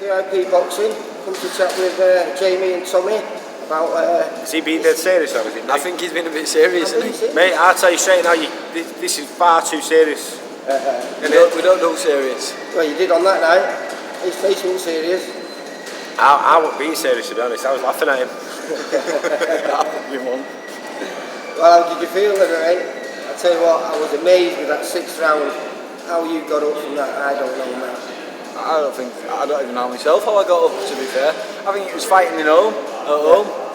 VIP boxing. Come to chat with Jamie and Tommy about. Has he been dead serious or is it? I think he's been a bit serious, isn't he? Mate, I'll tell you straight now, this is far too serious. We don't do serious. Well, you did on that night. His face wasn't serious. I wasn't being serious, to be honest. I was laughing at him. You won. Well, how did you feel then, mate? I tell you what, I was amazed with that 6th round. How you got up from that, I don't know, man. I don't even know myself how I got up, to be fair. I think it was fighting at home.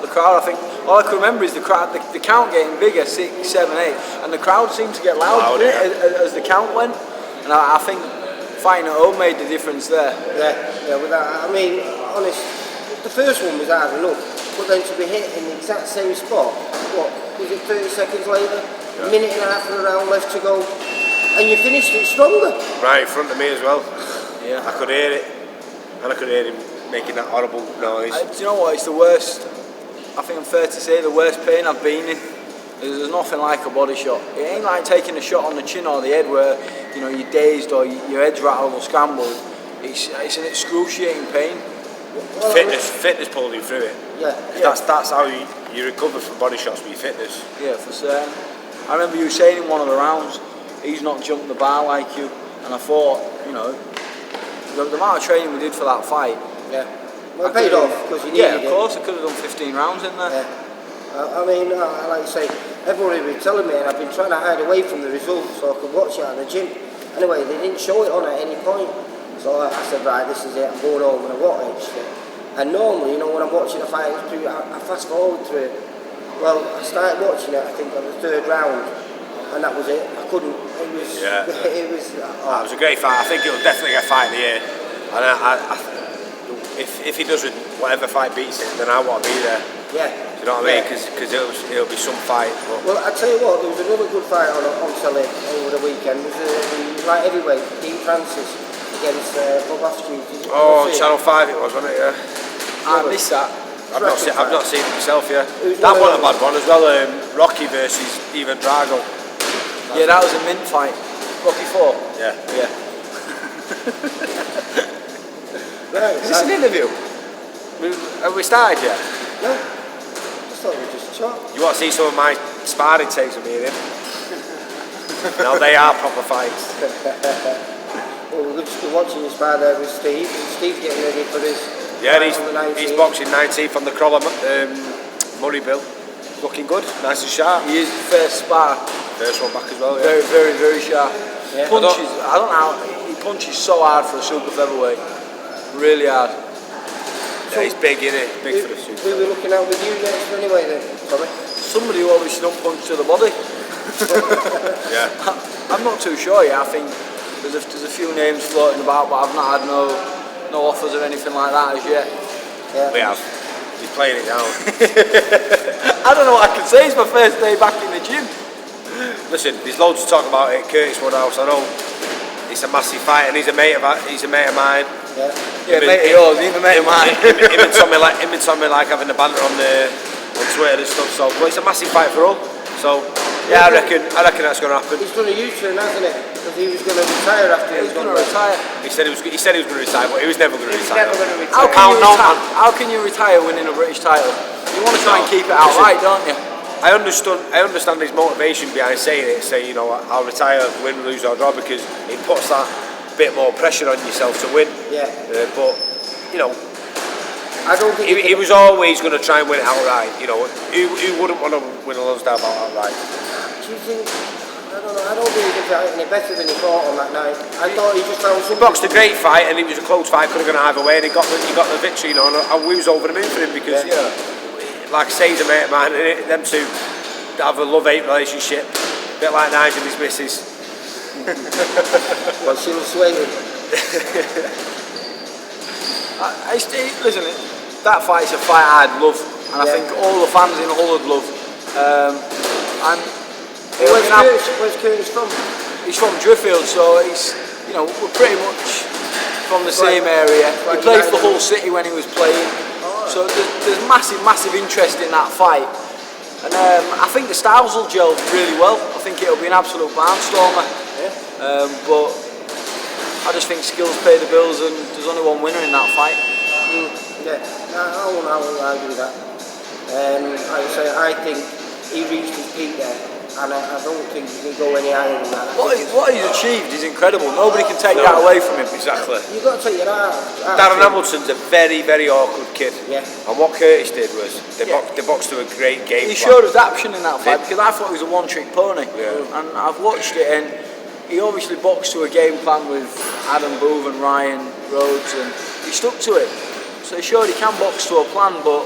The crowd, I think, all I can remember is the crowd, the count getting bigger, 6, 7, 8, and the crowd seemed to get louder as the count went. And I think fighting at home made the difference there. Yeah, with that, I mean, honest, the first one was hard enough, but then to be hit in the exact same spot, what, was it 30 seconds later? Yeah. A minute and a half of the round left to go, and you finished it stronger. Right in front of me as well. Yeah. I could hear it, and I could hear him making that horrible noise. Do you know what, it's the worst, I think I'm fair to say, the worst pain I've been in. There's nothing like a body shot. It ain't like taking a shot on the chin or the head where, you know, you're dazed or your head's rattled or scrambled. It's an excruciating pain. Well, fitness pulled you through it. Yeah. That's how you recover from body shots with your fitness. Yeah, for certain. I remember you saying in one of the rounds, he's not jumped the bar like you, and I thought, you know, the amount of training we did for that fight. Yeah. Well, it paid off because you needed it. Yeah, of course, I could have done 15 rounds in there. Yeah. I mean, like I say, everybody had been telling me, and I've been trying to hide away from the results so I could watch it at the gym. Anyway, they didn't show it on at any point. So I said, right, this is it, I'm going home and I watched it. And normally, you know, when I'm watching a fight, I fast forward through it. Well, I started watching it, I think, on the 3rd round, and that was it. I couldn't, it was... Yeah. It was... That was a great fight. I think it will definitely get fight of the year. And if he doesn't, whatever fight beats it, then I want to be there. Yeah. Do you know what I mean? Because it'll be some fight. But well, I tell you what, there was another good fight on telly over the weekend. It was the light heavyweight, Dean Francis against Bob Astrid. Oh, Channel 5 it was, wasn't it? Yeah. I missed that. I've not seen it myself. Yeah. That wasn't a bad one as well. Rocky versus Ivan Drago. Yeah, that was a mint fight. Rocky 4. Yeah. Yeah. Right, Is this an interview? Have we started yet? No. Just thought we just chat. You want to see some of my sparring takes with me and him? No, they are proper fights. Well, we're just watching his spar there with Steve. And Steve's getting ready for his. Yeah, he's boxing 19th on the Crawler Murray Bill. Looking good, nice and sharp. He is first spar. First one back as well, yeah. Very, very, very sharp. Yeah. Punches, I don't know how, he punches so hard for a super featherweight. Really hard. Yeah, he's big, isn't he? Big for the super. Who are we looking at with you next anyway then, Tommy? Somebody who obviously don't punch to the body. Yeah. I'm not too sure yet. I think there's a few names floating about, but I've not had no offers or anything like that as yet. Yeah. We have. He's playing it down. I don't know what I can say. It's my first day back in the gym. Listen, there's loads to talk about at Curtis Woodhouse. I know it's a massive fight, and he's a mate of mine. Yeah, mate of yours, he's a mate of mine. him and Tommy like having the banter on Twitter and stuff. So, but it's a massive fight for all. So, yeah, I reckon that's going to happen. He's done a U-turn, hasn't he? Because he was going to retire after He's going to retire. He said he was going to retire, but he was never going to retire. Never going to retire. How can you retire winning a British title? You want to try and keep it outright, don't you? I understand his motivation behind saying it. Say, you know, I'll retire, win, lose or draw, because it puts that bit more pressure on yourself to win. Yeah. But you know, I don't think he was always going to try and win it outright. You know, who wouldn't want to win a Lonsdale bout outright? Do you think? I don't know. I don't think he did any better than he thought on that night. I thought he just found something. He boxed a great fight, and it was a close fight. Could have gone either way, and he got the victory. You know, and we was over the moon for him because, like I say, he's a mate of mine, and them two have a love-hate relationship, a bit like Nigel and his missus. Well, she was swaying. Listen, that fight's a fight I'd love, and I think all the fans in Hull would love. Where's Curtis from? He's from Driffield, so he's, you know, we're pretty much from the same area. He played for Hull City when he was playing, so there's massive interest in that fight. And I think the styles will gel really well. I think it'll be an absolute barnstormer. Yeah. But I just think skills pay the bills, and there's only one winner in that fight. Yeah, I won't argue with that. Like I say, I think he reached his peak there, and I don't think he can go any higher than that. What he's achieved is incredible. Nobody can take that away from him. Exactly. You've got to take your heart. Darren Hamilton's a very, very awkward kid. Yeah. And what Curtis did was they boxed to a great game. He showed adaptation in that fight because I thought he was a one-trick pony. Yeah. And I've watched it, and he obviously boxed to a game plan with Adam Booth and Ryan Rhodes, and he stuck to it. So he showed he can box to a plan, but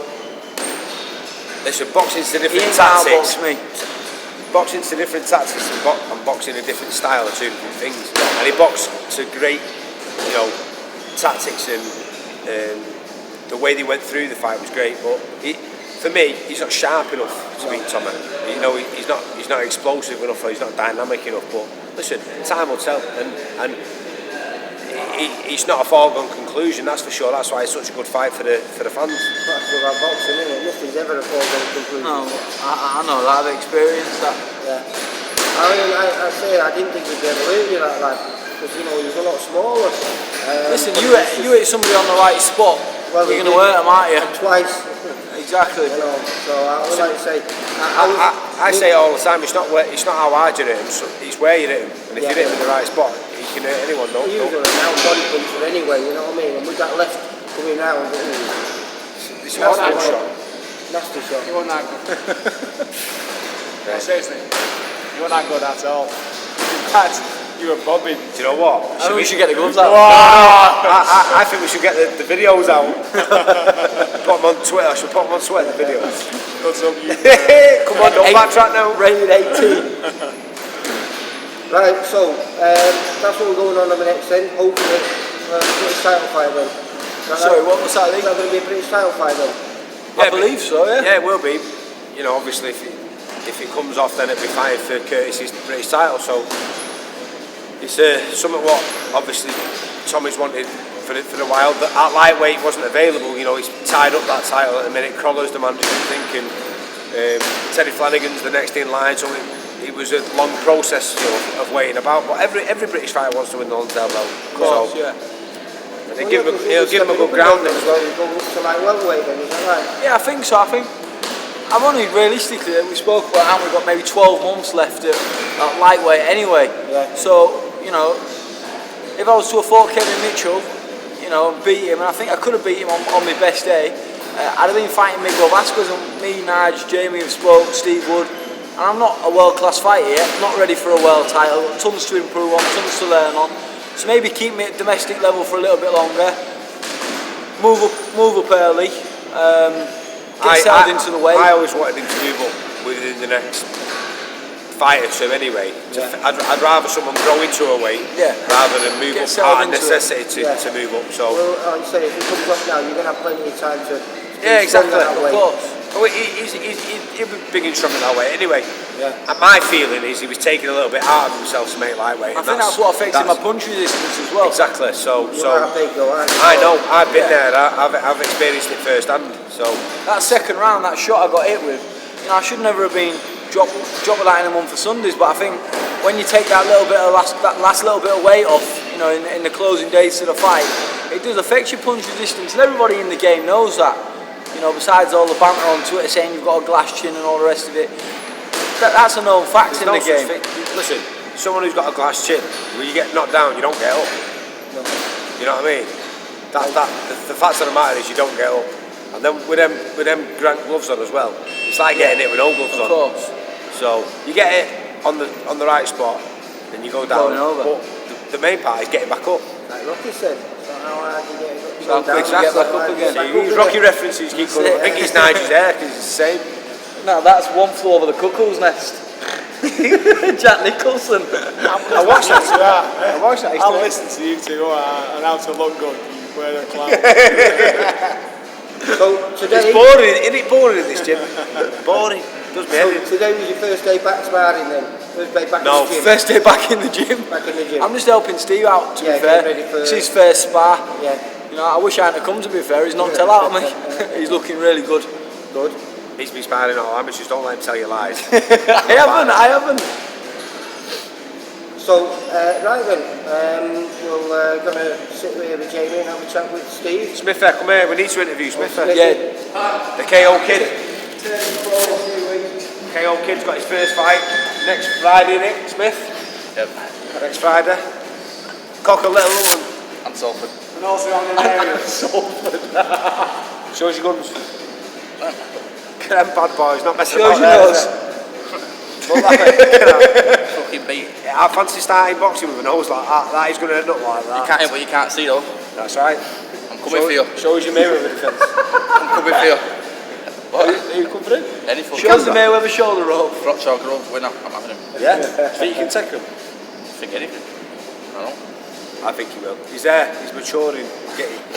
listen, boxing's a different he ain't tactics. outboxed me. Boxing's a different tactics, and boxing a different style are two different things. And he boxed to great, tactics, and the way they went through the fight was great. But for me, he's not sharp enough to beat Tommy. He's not explosive enough, or he's not dynamic enough. But listen, time will tell, and it's not a foregone conclusion, that's for sure. That's why it's such a good fight for the fans. That's about boxing, isn't it? Nothing's ever a foregone conclusion. No, I know that. I've experienced that. Yeah. I didn't think he'd be able to hurt you that lad, because he was a lot smaller. Listen, you hit somebody on the right spot, well, you're going to hurt them, aren't you? Twice. Exactly. So I would like to say, I say all the time, it's not how hard you hit him, it's where you hit him. And if you hit him in the right spot, he can hurt anyone. He was a renowned body puncher anyway, you know what I mean? And with that left coming round, it's a nasty shot. Nasty shot. You weren't that good. No, seriously, you weren't that good at all. In fact, you were bobbing. Do you know what? I think we should get the gloves out. I think we should get the videos out. Put them on Twitter. I should put them on Twitter, the videos. Come on, don't backtrack now. Rated 18. Right, so that's what we're going on the next then. Hopefully, British title fight then. Sorry, what was that? Is that going to be a British title fight then? I believe so, yeah. Yeah, it will be. Obviously, if it comes off, then it'll be fighting for Curtis's British title. So it's something what obviously Tommy's wanted for a while. But at lightweight wasn't available. He's tied up that title at the minute. Croller's demanded something, and Teddy Flanagan's the next in line. So it was a long process of waiting about. But every British fighter wants to win the Lonsdale belt. Of course, so, yeah. And he'll give him a good grounding as well. Go up to like welterweight then, is that right? Yeah, I think so. I've only realistically, we spoke about how we've got maybe 12 months left at lightweight anyway. Yeah. So, if I was to have fought Kevin Mitchell, and beat him, and I think I could have beat him on my best day, I'd have been fighting Miguel Vasquez, and me, Nige, Jamie have spoke, Steve Wood, and I'm not a world-class fighter yet, not ready for a world title, tons to improve on, tons to learn on, so maybe keep me at domestic level for a little bit longer, move up early, get settled into the weight. I always wanted him to move up within the next fight or two anyway. I'd rather someone grow into a weight rather than move up out of necessity to move up. So, well, like you say, if he comes up now, you're going to have plenty of time to exactly. That way. Of course. He'll be big and strong in that way anyway. Yeah. And my feeling is he was taking a little bit out of himself to make lightweight. I think that's what affected my punch resistance as well. Exactly. So big though, aren't you? I know. I've been there. I've experienced it firsthand. So that second round, that shot I got hit with, I should never have been dropped without in a month for Sundays. But I think when you take that last little bit of weight off, in the closing days to the fight, it does affect your punch resistance, and everybody in the game knows that. Besides all the banter on Twitter saying you've got a glass chin and all the rest of it, that's a known fact in the game. Listen, someone who's got a glass chin, when you get knocked down, you don't get up. No. You know what I mean? The fact of the matter is you don't get up. And then with them Grant gloves on as well, it's like getting it with no gloves on. Of course. So you get it on the right spot, then you go down. But the main part is getting back up. Like Rocky said, so how hard you get So how quick you get back up again. These Rocky references keep coming up. I think it's Nigel's hair because it's the same. No, that's one flew over the cuckoo's nest. Jack Nicholson. I watched that today. I'll listen to you two and how to look good. Wear a clown. So today, It's boring, isn't it boring in this gym? Boring. Does me so head in. today was your first day back sparring then? First day back in the gym? First day back in the gym. Back in the gym. I'm just helping Steve out, to be get fair. ready for... It's his first spar. Yeah. I wish I hadn't come, to be fair. He's knocked hell out of me. He's looking really good. Good. He's been sparring all amateurs, don't let him tell you lies. I haven't. So, right then, we're going to sit here with Jamie and have a chat with Steve. Smither, come here, we need to interview Smither. Smith. Yeah. The KO kid. KO kid's got his first fight next Friday, Nick Smith. Yep. Next Friday. Cock a little one. And Salford. And also on the area. Shows your guns. Get them bad boys, not messing Shows about your there, nose. is it? Look like it. Fucking beat. Yeah, I fancy starting boxing with a nose like that. That is going to end up like that. You can't see though. That's right. I'm coming for you. Shows your mirror with defence. I'm coming for you. What? Who you come for him? Any fucking Shows the Mayweather shoulder rope. Rock Chalk Grove winner. I'm having him. Yeah? Think you can take him? Think anything. I don't know. I think he will. He's there. He's maturing.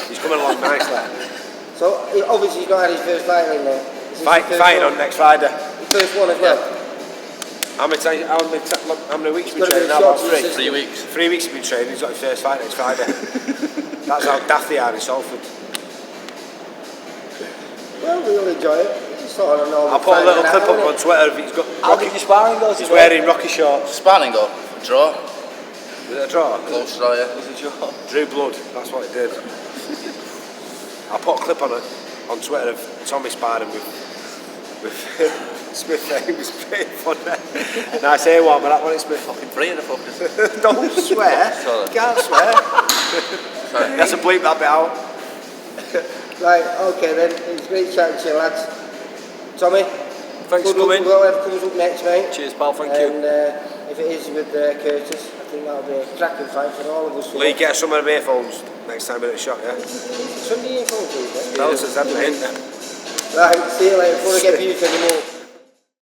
He's coming along nicely. So, obviously he's not had his first fight in there. Fighting on next Friday. First one as well. How many weeks have we It's training gonna now? be a About short 3 weeks. 3 weeks he's been training. He's got his first fight next Friday. That's how daft they are in Salford. Well, we'll enjoy it. It's sort of a normal I'll put a fight little now, clip up isn't on it? Twitter. He's got. How did your sparring go? He's wearing Rocky shorts. Sparring go. Draw. Was it a draw? Close draw, yeah. Drew blood. That's what it did. I'll put a clip on it on Twitter of Tommy sparring with Smith. It was pretty funny. Now I say one, but that one is Smith. Fucking free in the fuckers. Don't swear. Sorry. You can't swear. Sorry. You have to bleep that bit out. Right, okay then. It's great chatting to you, lads. Tommy, Thanks for good luck coming. with whatever comes up next, mate. Cheers, pal. Thank you. And if it is with Curtis, I think that'll be a cracking fight for all of us. Lee, get us some of the earphones next time we get a shot, yeah? Sunday earphones, Tuesday. That was his head, mate. Right, see you later. Before I get views anymore.